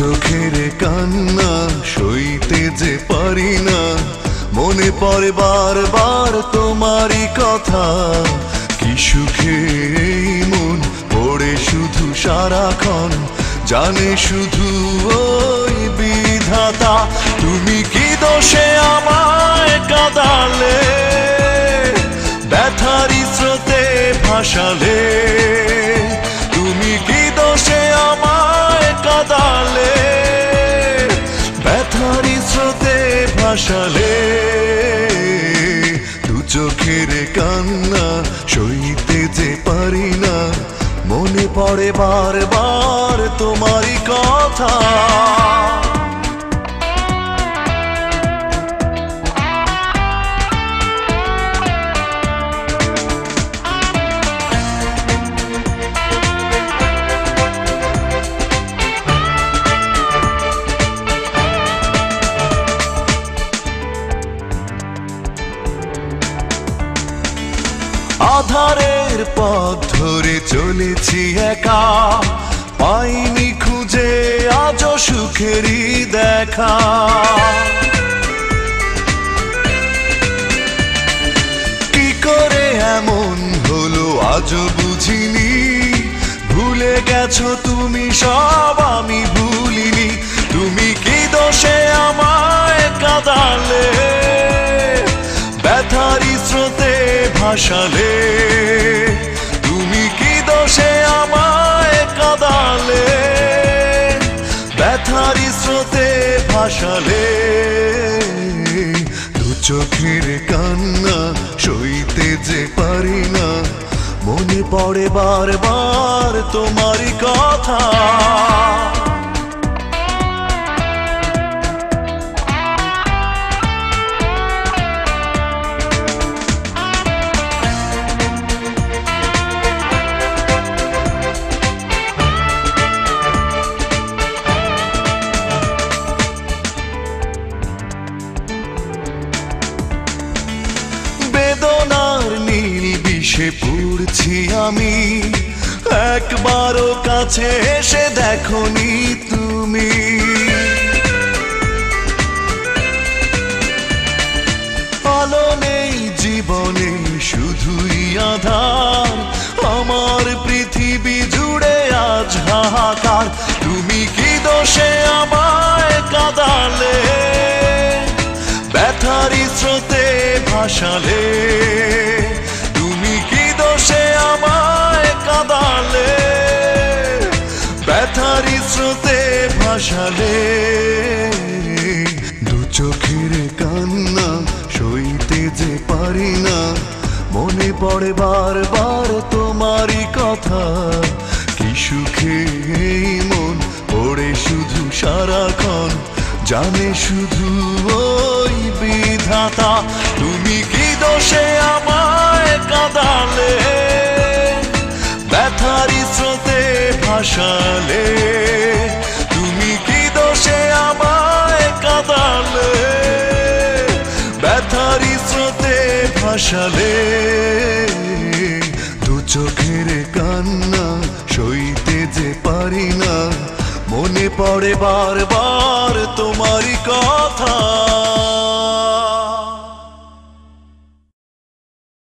চোখের কান্না সইতে যে পারি না, মনে পড়ে বারবার তোমারই কথা। কি সুখে এই মন পড়ে শুধু সারাক্ষণ, জানে শুধু ওই বিধাতা। তুমি কি দোষে আমায় কাঁদালে, ব্যথারি স্রোতে ভাসালে? তুমি কি দোষে আমায় কাঁদালে, ব্যথারি স্রোতে ভাসালে? দু চোখের কান্না সইতে যে পারি না, মনে পড়ে বারবার তোমারই কথা। আধারের পথ ধরে চলেছি একা, পাইনি খুঁজে আজও সুখেরই দেখা। কি করে এমন হলো আজও বুঝিনি, ভুলে গেছো তুমি সব আমি ভুলিনি। তুমি কি দোষে আমায় কাঁদালে, ব্যথারি স্রোতে ভাসালে? তুমি কি দোষে আমায় কাঁদালে, ব্যথারি স্রোতে ভাসালে? দু চোখের কান্না সইতে যে পারি না, মনে পড়ে বারবার তোমারই কথা। বেদনার নীল বিষে পড়ছি আমি, একবারও কাছে এসে দেখোনি তুমি। আলো নেই জীবনে শুধুই আধার, আমার পৃথিবী জুড়ে আজ হাহাকার। তুমি কি দোষে আমায় কাঁদালে, ব্যথারি স্রোতে ভাসালে? তুমি কি দোষে আমায় কাঁদালে, ব্যথারি স্রোতে ভাসালে? দু চোখের কান্না সইতে যে পারি না, মনে পড়ে বারবার তোমারই কথা। কি সুখে এই মন পড়ে শুধু সারাক্ষণ, জানে শুধু ওই বিধাতা। তুমি কি দোষে আমায় কাঁদালে, ব্যথারি স্রোতে ভাসালে? তুমি কি দোষে আমায় কাঁদালে, ব্যথারি স্রোতে ভাসালে? দু চোখের কান্না সইতে যে পারি না, মনে পড়ে বারবার তোমারই কথা।